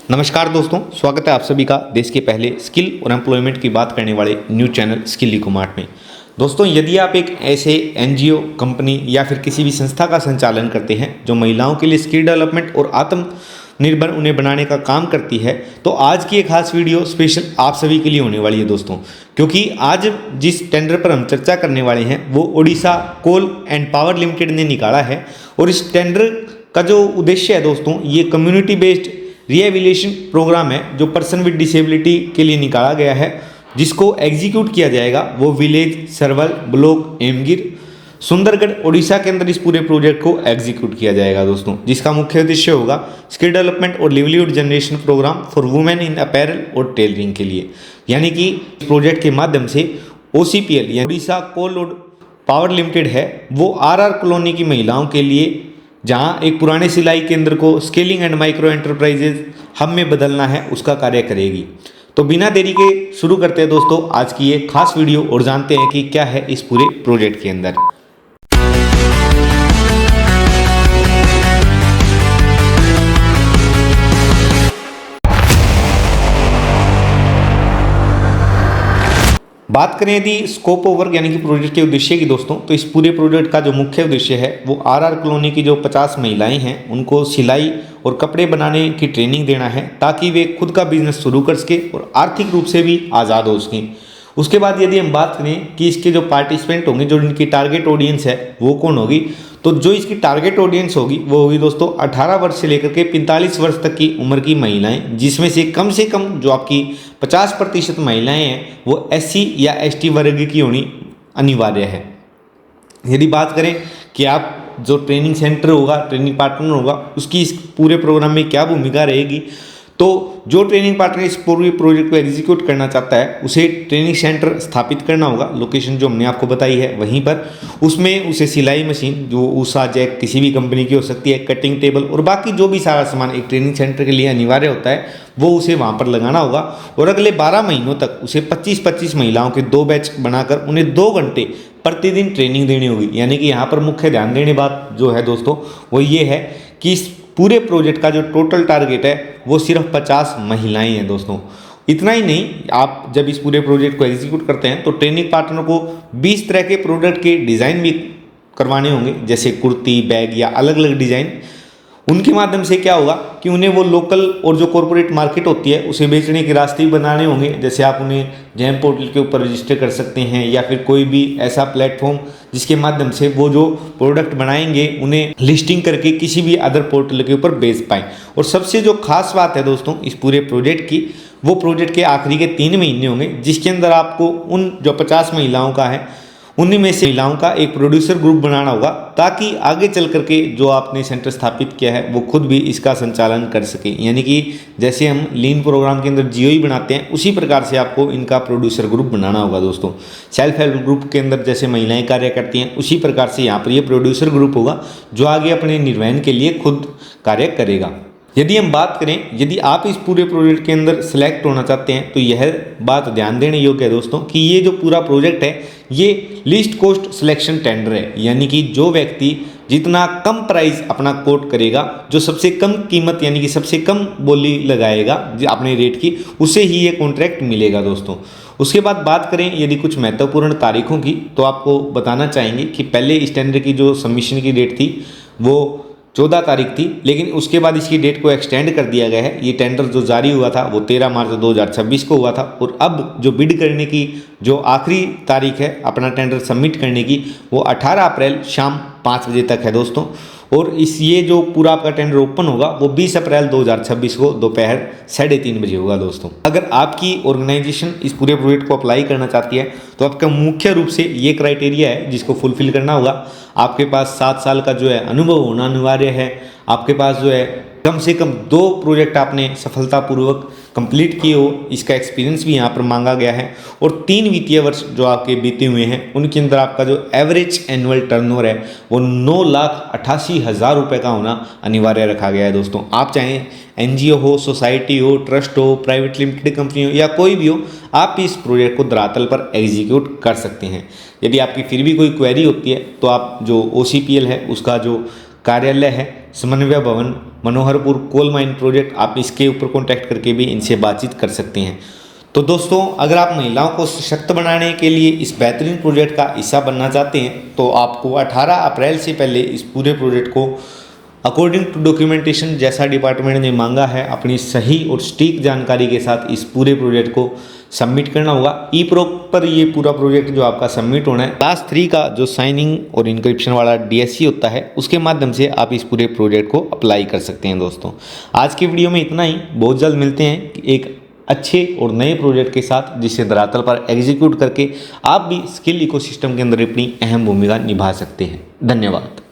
नमस्कार दोस्तों, स्वागत है आप सभी का देश के पहले स्किल और एम्प्लॉयमेंट की बात करने वाले न्यूज चैनल स्किल इकोमार्ट में। दोस्तों, यदि आप एक ऐसे एनजीओ, कंपनी या फिर किसी भी संस्था का संचालन करते हैं जो महिलाओं के लिए स्किल डेवलपमेंट और आत्मनिर्भर उन्हें बनाने का काम करती है, तो आज की एक खास वीडियो स्पेशल आप सभी के लिए होने वाली है दोस्तों। क्योंकि आज जिस टेंडर पर हम चर्चा करने वाले हैं वो ओडिशा कोल एंड पावर लिमिटेड ने निकाला है। और इस टेंडर का जो उद्देश्य है दोस्तों, ये कम्युनिटी बेस्ड रिहेबिलिटेशन प्रोग्राम है जो पर्सन विद डिसेबिलिटी के लिए निकाला गया है, जिसको एग्जीक्यूट किया जाएगा वो विलेज सरवल ब्लॉक एमगिर सुंदरगढ़ ओडिशा के अंदर इस पूरे प्रोजेक्ट को एग्जीक्यूट किया जाएगा दोस्तों, जिसका मुख्य उद्देश्य होगा स्किल डेवलपमेंट और livelihood generation programme for women in apparel और टेलरिंग के लिए। यानी कि प्रोजेक्ट के माध्यम से OCPL यानी ओडिशा कोल पावर लिमिटेड है वो RR कॉलोनी की महिलाओं के लिए, जहां एक पुराने सिलाई केंद्र को scaling and micro enterprises hub में बदलना है, उसका कार्य करेगी। तो बिना देरी के शुरू करते हैं दोस्तों आज की ये खास वीडियो और जानते हैं कि क्या है इस पूरे प्रोजेक्ट के अंदर। बात करें यदि स्कोप ऑफ वर्क यानी कि प्रोजेक्ट के उद्देश्य की दोस्तों, तो इस पूरे प्रोजेक्ट का जो मुख्य उद्देश्य है वो RR कॉलोनी की जो 50 महिलाएं हैं उनको सिलाई और कपड़े बनाने की ट्रेनिंग देना है, ताकि वे खुद का बिजनेस शुरू कर सके और आर्थिक रूप से भी आज़ाद हो सकें। उसके बाद यदि हम बात करें कि इसके जो पार्टिसिपेंट होंगे, जो इनकी टारगेट ऑडियंस है वो कौन होगी, तो जो इसकी टारगेट ऑडियंस होगी वो होगी दोस्तों 18 वर्ष से लेकर के 45 वर्ष तक की उम्र की महिलाएं, जिसमें से कम जो आपकी 50% महिलाएं हैं वो SC या ST वर्ग की होनी अनिवार्य है। यदि बात करें कि आप जो ट्रेनिंग सेंटर होगा, ट्रेनिंग पार्टनर होगा, उसकी इस पूरे प्रोग्राम में क्या भूमिका रहेगी, तो जो ट्रेनिंग पार्टनर इस पूरे प्रोजेक्ट को एग्जीक्यूट करना चाहता है उसे ट्रेनिंग सेंटर स्थापित करना होगा। लोकेशन जो हमने आपको बताई है वहीं पर, उसमें उसे सिलाई मशीन जो उषा जैक किसी भी कंपनी की हो सकती है, कटिंग टेबल और बाकी जो भी सारा सामान एक ट्रेनिंग सेंटर के लिए अनिवार्य होता है वो उसे वहाँ पर लगाना होगा। और अगले 12 महीनों तक उसे 25-25 महिलाओं के 2 बैच बनाकर उन्हें 2 घंटे प्रतिदिन ट्रेनिंग देनी होगी। यानी कि यहाँ पर मुख्य ध्यान देने बात जो है दोस्तों वो ये है कि इस पूरे प्रोजेक्ट का जो टोटल टारगेट है वो सिर्फ 50 महिलाएं हैं दोस्तों। इतना ही नहीं, आप जब इस पूरे प्रोजेक्ट को एग्जीक्यूट करते हैं तो ट्रेनिंग पार्टनर को 20 तरह के प्रोडक्ट के डिज़ाइन भी करवाने होंगे, जैसे कुर्ती, बैग या अलग अलग डिज़ाइन। उनके माध्यम से क्या होगा कि उन्हें वो लोकल और जो कॉरपोरेट मार्केट होती है उसे बेचने के रास्ते भी बनाने होंगे। जैसे आप उन्हें जैम पोर्टल के ऊपर रजिस्टर कर सकते हैं या फिर कोई भी ऐसा प्लेटफॉर्म जिसके माध्यम से वो जो प्रोडक्ट बनाएंगे उन्हें लिस्टिंग करके किसी भी अदर पोर्टल के ऊपर बेच पाएँ। और सबसे जो खास बात है दोस्तों इस पूरे प्रोजेक्ट की, वो प्रोजेक्ट के आखिरी के 3 महीने होंगे, जिसके अंदर आपको उन जो 50 महिलाओं का है उन्हीं में से महिलाओं का एक प्रोड्यूसर ग्रुप बनाना होगा, ताकि आगे चल करके जो आपने सेंटर स्थापित किया है वो खुद भी इसका संचालन कर सके। यानी कि जैसे हम लीन प्रोग्राम के अंदर GOE बनाते हैं उसी प्रकार से आपको इनका प्रोड्यूसर ग्रुप बनाना होगा दोस्तों। सेल्फ हेल्प ग्रुप के अंदर जैसे महिलाएं कार्य करती हैं उसी प्रकार से यहाँ पर ये प्रोड्यूसर ग्रुप होगा जो आगे अपने निर्वहन के लिए खुद कार्य करेगा। यदि हम बात करें, यदि आप इस पूरे प्रोजेक्ट के अंदर सेलेक्ट होना चाहते हैं तो यह बात ध्यान देने योग्य है दोस्तों कि ये जो पूरा प्रोजेक्ट है ये लीस्ट कॉस्ट सिलेक्शन टेंडर है। यानी कि जो व्यक्ति जितना कम प्राइस अपना कोट करेगा, जो सबसे कम कीमत यानी कि सबसे कम बोली लगाएगा अपने रेट की, उसे ही ये कॉन्ट्रैक्ट मिलेगा दोस्तों। उसके बाद बात करें यदि कुछ महत्वपूर्ण तारीखों की, तो आपको बताना चाहेंगे कि पहले इस टेंडर की जो सबमिशन की डेट थी वो 14 तारीख थी, लेकिन उसके बाद इसकी डेट को एक्सटेंड कर दिया गया है। ये टेंडर जो जारी हुआ था वो 13 मार्च 2026 को हुआ था, और अब जो बिड करने की जो आखिरी तारीख है अपना टेंडर सबमिट करने की वो 18 अप्रैल शाम 5 बजे तक है दोस्तों। और ये जो पूरा आपका टेंडर ओपन होगा वो 20 अप्रैल 2026 को दोपहर 3:30 बजे होगा दोस्तों। अगर आपकी ऑर्गेनाइजेशन इस पूरे प्रोजेक्ट को अप्लाई करना चाहती है तो आपका मुख्य रूप से ये क्राइटेरिया है जिसको फुलफिल करना होगा। आपके पास 7 साल का जो है अनुभव होना अनिवार्य है। आपके पास जो है कम से कम 2 प्रोजेक्ट आपने सफलतापूर्वक कंप्लीट किए हो, इसका एक्सपीरियंस भी यहाँ पर मांगा गया है। और 3 वित्तीय वर्ष जो आपके बीते हुए हैं उनके अंदर आपका जो एवरेज एनुअल टर्नओवर है वो 9,88,000 रुपये का होना अनिवार्य रखा गया है दोस्तों। आप चाहें NGO हो, सोसाइटी हो, ट्रस्ट हो, प्राइवेट लिमिटेड कंपनी हो या कोई भी हो, आप इस प्रोजेक्ट को धरातल पर एग्जीक्यूट कर सकते हैं। यदि आपकी फिर भी कोई क्वेरी होती है तो आप जो OCPL है उसका जो कार्यालय है समन्वय भवन मनोहरपुर कोल माइन प्रोजेक्ट। आप इसके ऊपर कॉन्टैक्ट करके भी इनसे बातचीत कर सकते हैं। तो दोस्तों, अगर आप महिलाओं को सशक्त बनाने के लिए इस बेहतरीन प्रोजेक्ट का हिस्सा बनना चाहते हैं तो आपको 18 अप्रैल से पहले इस पूरे प्रोजेक्ट को अकॉर्डिंग टू डॉक्यूमेंटेशन जैसा डिपार्टमेंट ने मांगा है अपनी सही और सटीक जानकारी के साथ इस पूरे प्रोजेक्ट को सबमिट करना होगा। ई प्रोक पर ये पूरा प्रोजेक्ट जो आपका सबमिट होना है, क्लास 3 का जो साइनिंग और इंक्रिप्शन वाला डीएससी होता है उसके माध्यम से आप इस पूरे प्रोजेक्ट को अप्लाई कर सकते हैं। दोस्तों, आज की वीडियो में इतना ही। बहुत जल्द मिलते हैं एक अच्छे और नए प्रोजेक्ट के साथ जिसे धरातल पर एग्जीक्यूट करके आप भी स्किल इकोसिस्टम के अंदर अपनी अहम भूमिका निभा सकते हैं। धन्यवाद।